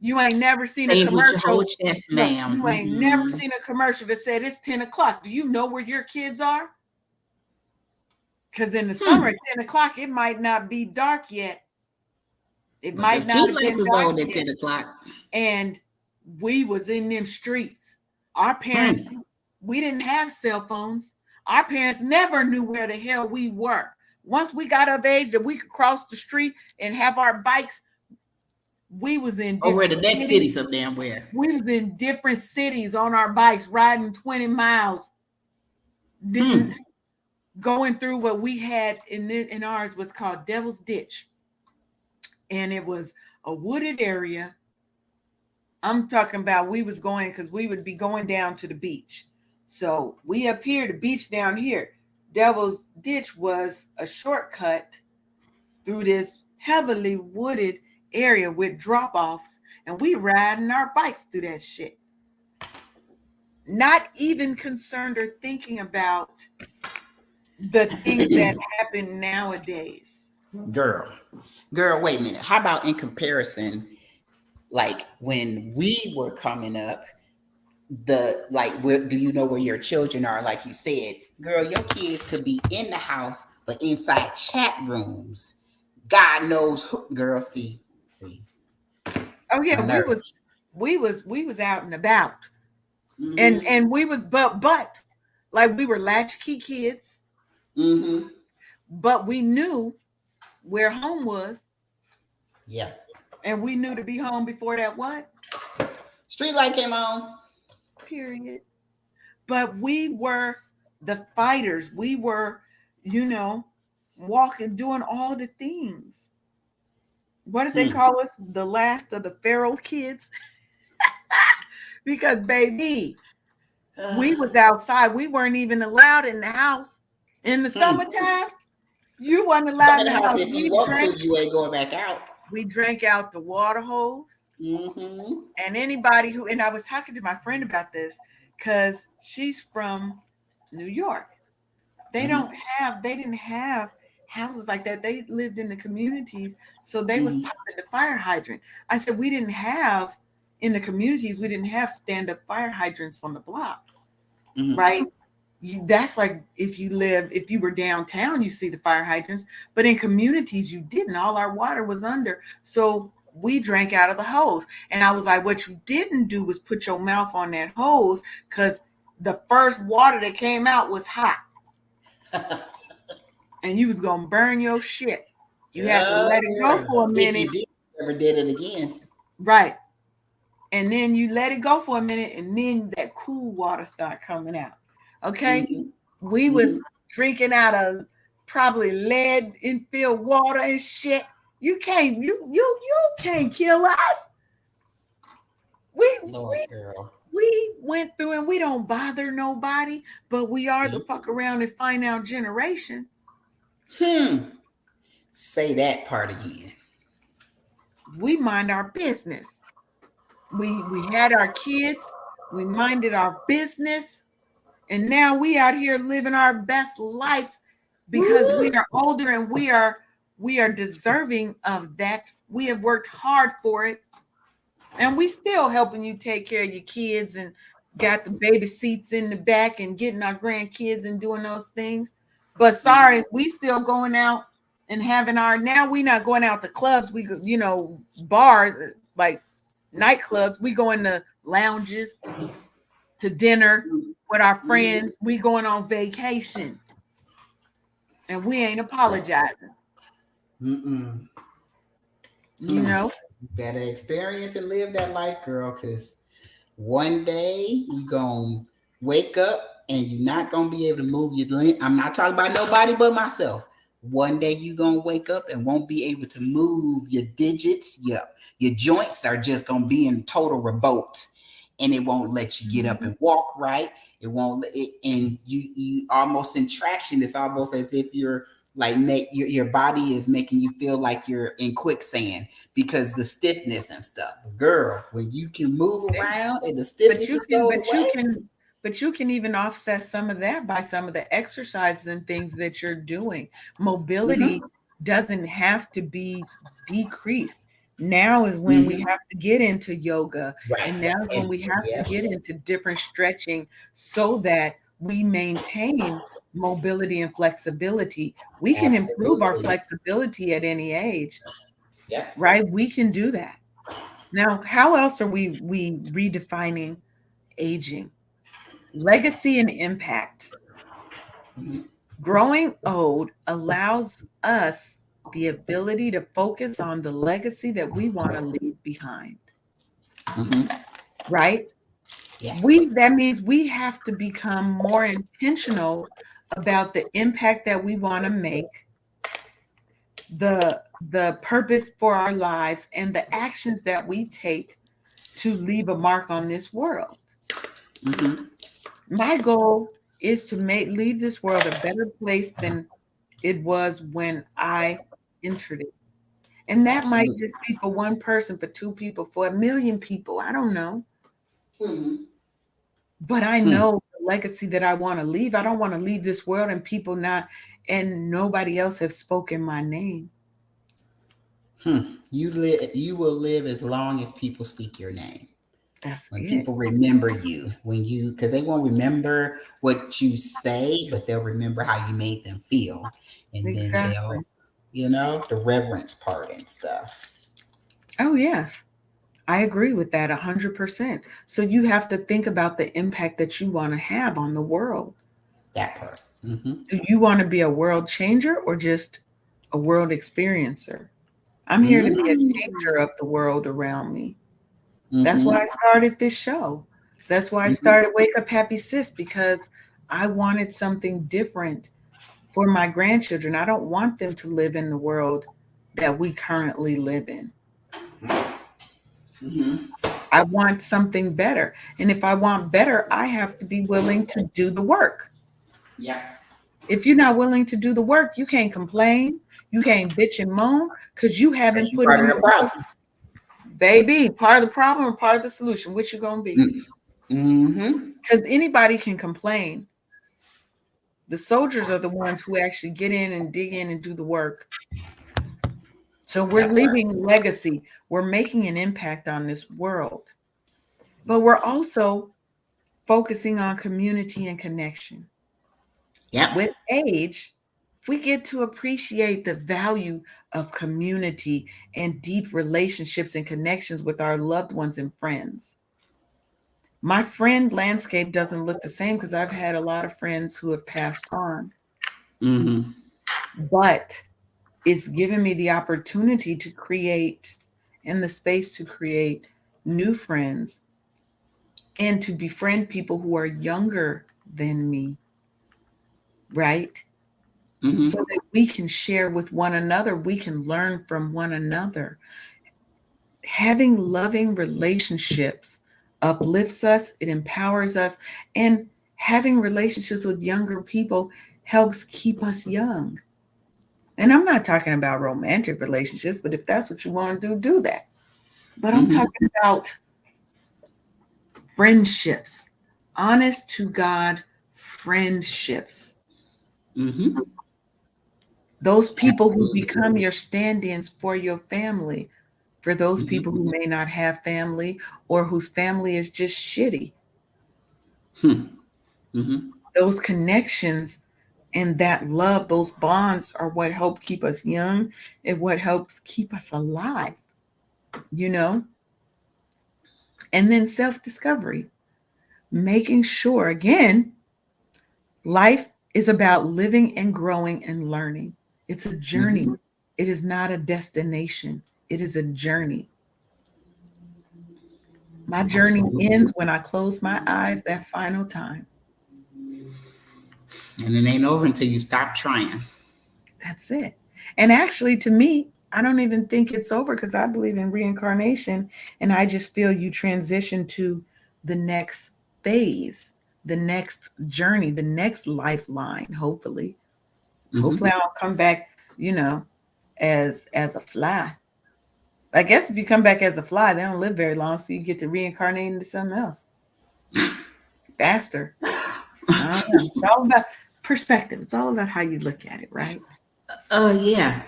You ain't never seen a Say it with your whole commercial. chest, Look, ma'am. you ain't never seen a commercial that said it's 10 o'clock. Do you know where your kids are? Because in the summer at 10 o'clock, it might not be dark yet. It But the might not street have been lights is dark on at yet. 10 o'clock. And we was in them streets. Our parents, we didn't have cell phones. Our parents never knew where the hell we were. Once we got of age that we could cross the street and have our bikes, we was in Over in the different next cities. city some damn where. We was in different cities on our bikes, riding 20 miles. Didn't going through what we had in ours was called Devil's Ditch. And it was a wooded area. I'm talking about we was going because we would be going down to the beach. So we up here, the beach down here. Devil's Ditch was a shortcut through this heavily wooded area with drop-offs, and we riding our bikes through that shit. Not even concerned or thinking about the things that happen nowadays. Girl, wait a minute. How about in comparison, like when we were coming up, where do you know where your children are? Like you said, girl, your kids could be in the house, but inside chat rooms. God knows who, girl, see. Oh yeah, we was out and about. And we was but like we were latchkey kids. But we knew where home was. Yeah. And we knew to be home before that what? Street light came on. Period. But we were the fighters. We were, walking, doing all the things. What did they call us? The last of the feral kids? Because baby, we was outside. We weren't even allowed in the house. In the summertime, you wasn't allowed in the house. If you want to, you ain't going back out. We drank out the water hose. Mm-hmm. And anybody who, and I was talking to my friend about this because she's from New York. Mm-hmm. They didn't have houses like that. They lived in the communities, so they was Mm-hmm. popping the fire hydrant. I said we didn't have in the communities, we didn't have stand-up fire hydrants on the blocks, Mm-hmm. right? That's like if you were downtown, you see the fire hydrants, but in communities you didn't. All our water was under, so we drank out of the hose. And I was like, what you didn't do was put your mouth on that hose, because the first water that came out was hot and you was gonna burn your shit. You had to Oh let it go yeah. for a If minute, you did, ever did it again. right? And then you let it go for a minute, and then that cool water start coming out. Okay, Mm-hmm. we was Mm-hmm. drinking out of probably lead infilled water and shit. You can't kill us. We Lord, girl. we went through and we don't bother nobody, but we are the See? fuck around and find out generation. Hmm. Say that part again. We mind our business. We had our kids, we minded our business, and now we out here living our best life because we Woo! are older and we are deserving of that. We have worked hard for it, and we still helping you take care of your kids and got the baby seats in the back and getting our grandkids and doing those things. But Mm-hmm. sorry, we still going out and having our, now we not going out to clubs, we bars, like nightclubs, we going to lounges, to dinner with our Mm-hmm. friends, we going on vacation, and we ain't Right. apologizing, Mm-mm. you Hmm. know. You better experience and live that life, girl, because one day you gonna wake up and you're not gonna be able to move your limb. I'm not talking about nobody but myself. One day you gonna wake up and won't be able to move your digits. Your joints are just gonna be in total revolt, and it won't let you get up Mhm. and walk right. It won't let it, and you almost in traction. It's almost as if you're like make your body is making you feel like you're in quicksand because the stiffness and stuff. Girl, when you can move around and the But stiffness you is can, going away. but you can even offset some of that by some of the exercises and things that you're doing. Mobility Mm-hmm. doesn't have to be decreased. Now is when we Mm-hmm. have to get into yoga, Right. and now is when And we have to yep, get into different stretching so that we maintain mobility and flexibility. We can improve our absolutely. flexibility at any age, Yep. right? We can do that. Now, how else are we redefining aging? Legacy and impact. Mm-hmm. Growing old allows us the ability to focus on the legacy that we want to leave behind, Mm-hmm. right? Yes. We That means we have to become more intentional about the impact that we want to make, the purpose for our lives, and the actions that we take to leave a mark on this world. Mm-hmm. My goal is to leave this world a better place than it was when I entered it. And that might Absolutely. just be for one person, for two people, for a million people. I don't know. Mm-hmm. But I Hmm. know the legacy that I want to leave. I don't want to leave this world and people not, and nobody else have spoken my name. Hmm. You live. You will live as long as people speak your name. That's When it. people remember you, when you, because they won't remember what you say, but they'll remember how you made them feel, and then Exactly. they'll, the reverence part and stuff. Oh, yes. I agree with that 100%. So you have to think about the impact that you want to have on the world. That part. Mm-hmm. Do you want to be a world changer or just a world experiencer? I'm here to be a changer Mm-hmm. of the world around me. That's why Mm-hmm. I started this show. That's why I Mm-hmm. started Wake Up Happy Sis, because I wanted something different for my grandchildren. I don't want them to live in the world that we currently live in. Mm-hmm. I want something better. And if I want better, I have to be willing to do the work. Yeah. If you're not willing to do the work, you can't complain. You can't bitch and moan because you Because haven't you put part in of the the work. problem. Baby, part of the problem or part of the solution? Which you gonna be? Mm-hmm. Because anybody can complain. The soldiers are the ones who actually get in and dig in and do the work. So we're That part. leaving legacy. We're making an impact on this world. But we're also focusing on community and connection. Yep. With age, we get to appreciate the value of community and deep relationships and connections with our loved ones and friends. My friend landscape doesn't look the same because I've had a lot of friends who have passed on, Mm-hmm. but it's given me the opportunity to create and the space to create new friends and to befriend people who are younger than me, right? Mm-hmm. So that we can share with one another, we can learn from one another. Having loving relationships uplifts us, it empowers us, and having relationships with younger people helps keep us young. And I'm not talking about romantic relationships, but if that's what you want to do, do that. But I'm Mm-hmm. talking about friendships, honest to God friendships. Mm-hmm. Those people who Absolutely. become your stand ins for your family, for those Mm-hmm. people who may not have family or whose family is just shitty. Hmm. Mm-hmm. Those connections and that love, those bonds are what help keep us young and what helps keep us alive, you know? And then self discovery, making sure, again, life is about living and growing and learning. It's a journey, Mm-hmm. it is not a destination, it is a journey. My journey Absolutely. ends when I close my eyes that final time. And it ain't over until you stop trying. That's it. And actually, to me, I don't even think it's over because I believe in reincarnation. And I just feel you transition to the next phase, the next journey, the next lifeline, hopefully. Mm-hmm. Hopefully, I'll come back, you know, as a fly. I guess if you come back as a fly, they don't live very long, so you get to reincarnate into something else faster. I don't know. It's all about perspective. It's all about how you look at it, right? Yeah.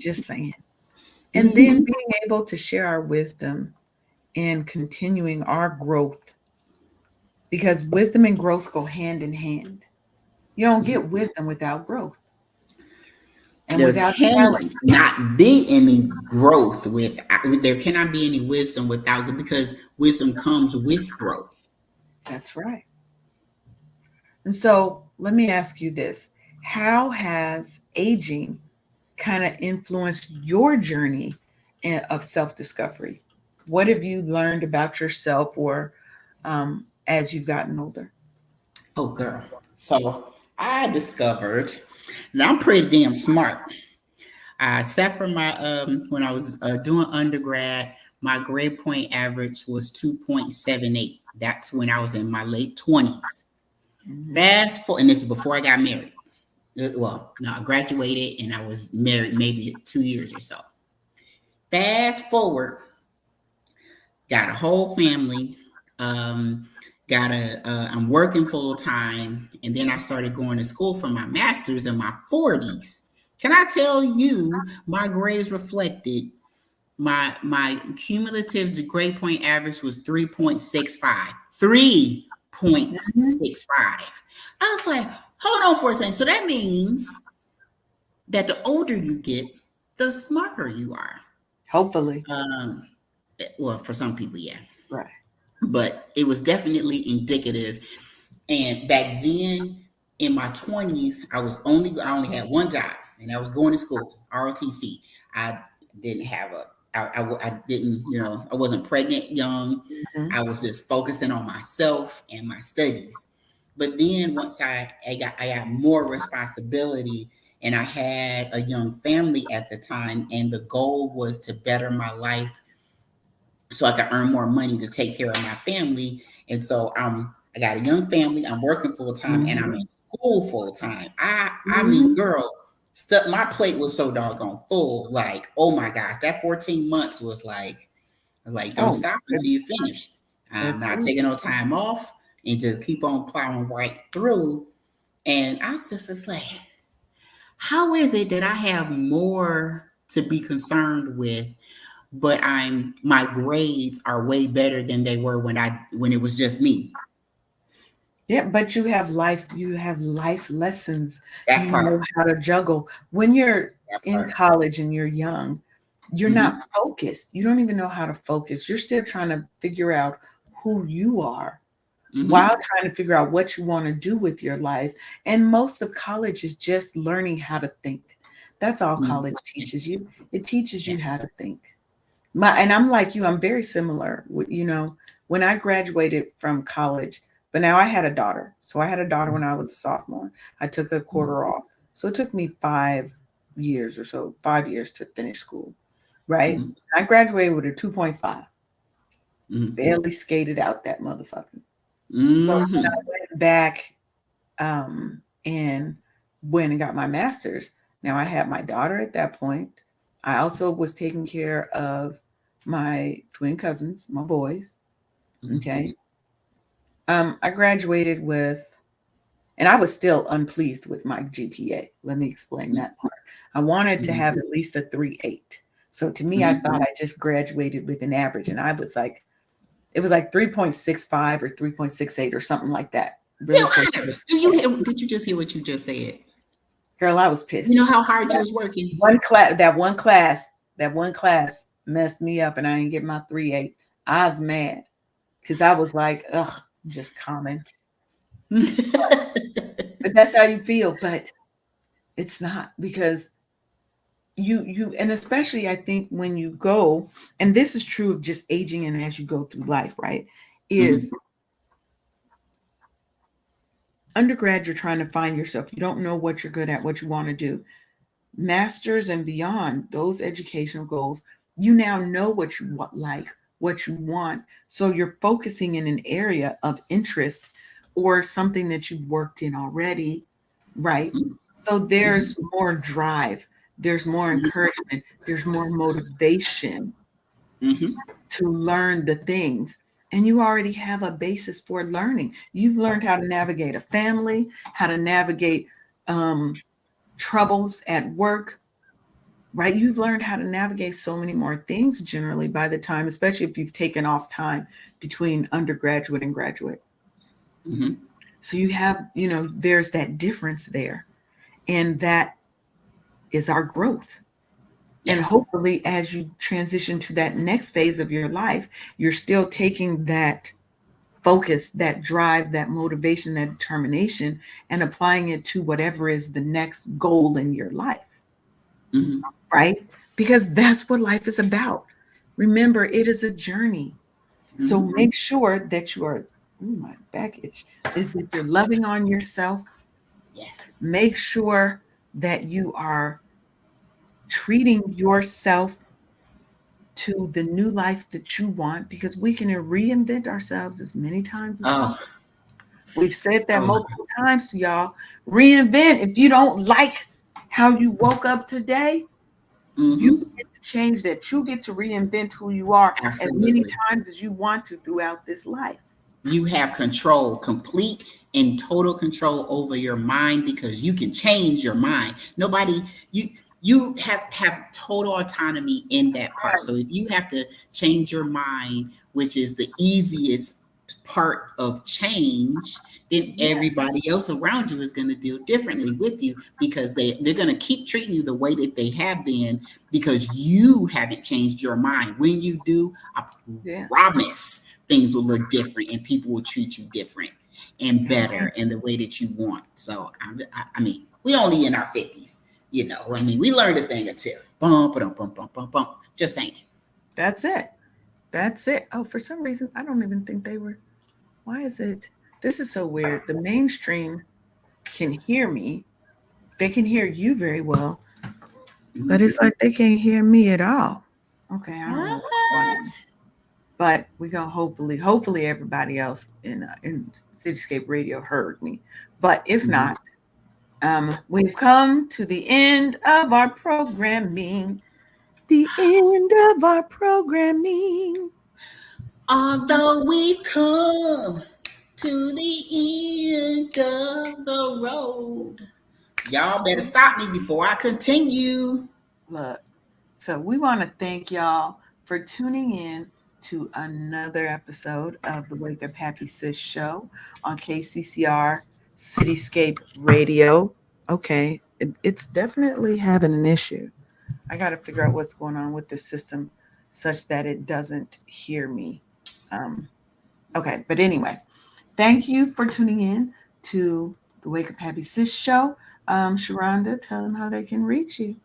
Just saying. And then Mm-hmm. being able to share our wisdom and continuing our growth because wisdom and growth go hand in hand. You don't Mm-hmm. get wisdom without growth and There without challenge. cannot be any growth there cannot be any wisdom without it because wisdom comes with growth. That's right. And so let me ask you this. How has aging kind of influenced your journey of self discovery? What have you learned about yourself or as you've gotten older? Oh, girl. So I discovered that I'm pretty damn smart. I sat for my when I was doing undergrad, my grade point average was 2.78. That's when I was in my late 20s. Mhm. Fast forward, and this was before I got married. Well, no, I graduated and I was married maybe 2 years or so. Fast forward, got a whole family. Um, I'm working full time, and then I started going to school for my master's in my 40s. Can I tell you, my grades reflected my cumulative grade point average was 3.65. Mhm. 3.65. I was like, hold on for a second. So that means that the older you get, the smarter you are. Hopefully. Um, well, for some people, yeah. Right. But it was definitely indicative. And back then, in my 20s, I only had one job, and I was going to school, ROTC. I didn't have I didn't, I wasn't pregnant young. Mhm. I was just focusing on myself and my studies. But then once I got more responsibility, and I had a young family at the time, and the goal was to better my life so I could earn more money to take care of my family. And so I got a young family, I'm working full time, and I'm Mhm. in school full time. I mean, Mhm. girl, stuff. My plate was so doggone full. Like, oh my gosh, that 14 months was like, I was like, don't Oh, stop until you finish. I'm that's not it. taking no time off and just keep on plowing right through. And I was just like, how is it that I have more to be concerned with, but my grades are way better than they were when it was just me? Yeah, but you have life lessons. That You know part. how to juggle. When you're That in part. college and you're young, you're not Mm-hmm. focused. You don't even know how to focus. You're still trying to figure out who you are while Mm-hmm. trying to figure out what you want to do with your life. And most of college is just learning how to think. That's all Mm-hmm. college teaches you. It teaches Yeah. you how to think. And I'm like you, I'm very similar. When I graduated from college, but now I had a daughter. So I had a daughter when I was a sophomore. I took a quarter off. So it took me 5 years or so, 5 years to finish school, right? Mm-hmm. I graduated with a 2.5, Mm-hmm. barely skated out that motherfucker. But when I Mm-hmm. went back and went and got my master's, now I had my daughter at that point. I also was taking care of my twin cousins, my boys. Okay. I graduated with, and I was still unpleased with my GPA. Let me explain that part. I wanted to Mm-hmm. have at least a 3.8. So to me, I Mm-hmm. thought I just graduated with an average, and it was like 3.65 or 3.68 or something like that. Really Hill close. Did you just hear what you just said? Girl, I was You know pissed. how hard you was working? That one class messed me up, and I didn't get my 3.8. I was mad because I was like, ugh, I'm just common. But that's how you feel. But it's not, because and especially I think when you go, and this is true of just aging and as you go through life, right? Is Mhm. undergrad, you're trying to find yourself. You don't know what you're good at, what you want to do. Masters and beyond, those educational goals, you now know what you want, like what you want. So you're focusing in an area of interest or something that you've worked in already, right? Mhm. So Mhm. there's more drive, there's more encouragement, there's more motivation Mhm. to learn the things. And you already have a basis for learning. You've learned how to navigate a family, how to navigate um, troubles at work, right? You've learned how to navigate so many more things generally by the time, especially if you've taken off time between undergraduate and graduate. Mhm. So you have, there's that difference there. And that is our growth. Yeah. And hopefully, as you transition to that next phase of your life, you're still taking that focus, that drive, that motivation, that determination, and applying it to whatever is the next goal in your life, Mhm. right? Because that's what life is about. Remember, it is a journey. So Mhm. make sure that you are, ooh, my baggage, is that you're loving on yourself. Yeah. Make sure that you are treating yourself to the new life that you want, because we can reinvent ourselves as many times as Oh. possible. We've said that Oh. multiple times to y'all. Reinvent. If you don't like how you woke up today, you Mhm. get to change that. You get to reinvent who you are as many Absolutely. times as you want to throughout this life. You have control, complete and total control over your mind, because you can change your mind. Nobody, you have total autonomy in that part. So if you have to change your mind, which is the easiest part of change, then Yes, everybody else around you is going to deal differently with you, because they're going to keep treating you the way that they have been, because you haven't changed your mind. When you do, I yeah. promise things will look different and people will treat you different and better in the way that you want. So I mean, we only in our 50s, you know. I mean, we learned a thing or two. Bump, bump, bump, bump, bump, bump. Just saying. That's it. That's it. Oh, for some reason, I don't even think they were. Why is it? This is so weird. The mainstream can hear me. They can hear you very well, but Mhm. it's like they can't hear me at all. Okay, I don't know what's going What? on. But we gonna hopefully everybody else in Cityscape Radio heard me. But if Mhm. not, We've come to the end of our programming. The end of our programming. Although we've come to the end of the road. Y'all better stop me before I continue. Look, so we want to thank y'all for tuning in to another episode of the Wake Up Happy Sis show on KCCR Cityscape Radio. Okay, it's definitely having an issue. I got to figure out what's going on with the system such that it doesn't hear me. Um, okay, but anyway, thank you for tuning in to the Wake Up Happy Sis show. Sharonda, tell them how they can reach you.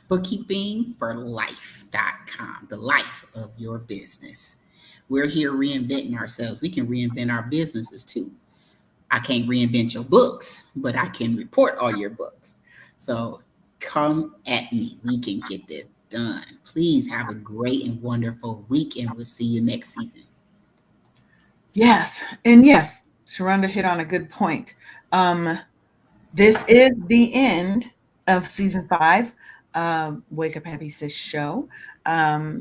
Bookkeepingforlife.com, the life of your business. We're here reinventing ourselves. We can reinvent our businesses too. I can't reinvent your books, but I can report all your books. So come at me. We can get this done. Please have a great and wonderful week, and we'll see you next season. Yes, and yes, Sharonda hit on a good point. This is the end of season 5, Wake Up Happy Sis show.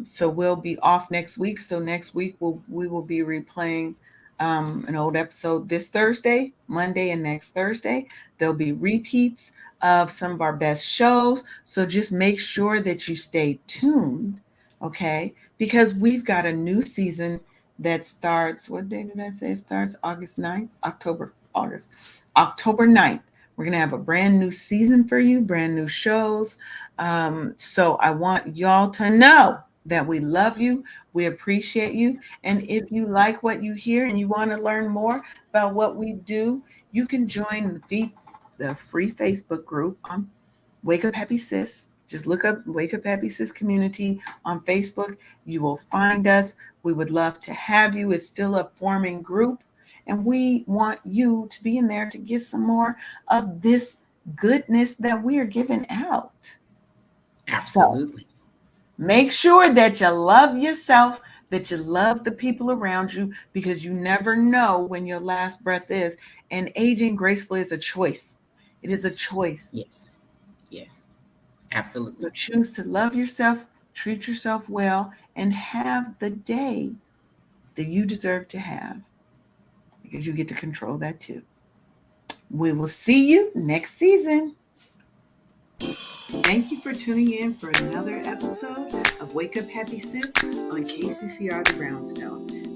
So we'll be off next week. So next week we will be replaying an old episode this Thursday, Monday, and next Thursday. There'll be repeats of some of our best shows. So just make sure that you stay tuned, okay? Because we've got a new season that starts, what day did I say it starts? August 9th? October 9th. We're going to have a brand new season for you, brand new shows. So I want y'all to know that we love you. We appreciate you. And if you like what you hear and you want to learn more about what we do, you can join the free Facebook group on Wake Up Happy Sis. Just look up Wake Up Happy Sis Community on Facebook. You will find us. We would love to have you. It's still a forming group. And we want you to be in there to get some more of this goodness that we are giving out. Absolutely. So make sure that you love yourself, that you love the people around you, because you never know when your last breath is. And aging gracefully is a choice. It is a choice. Yes. Yes. Absolutely. So choose to love yourself, treat yourself well, and have the day that you deserve to have, because you get to control that too. We will see you next season. Thank you for tuning in for another episode of Wake Up Happy Sis on KCCR The Brownstone.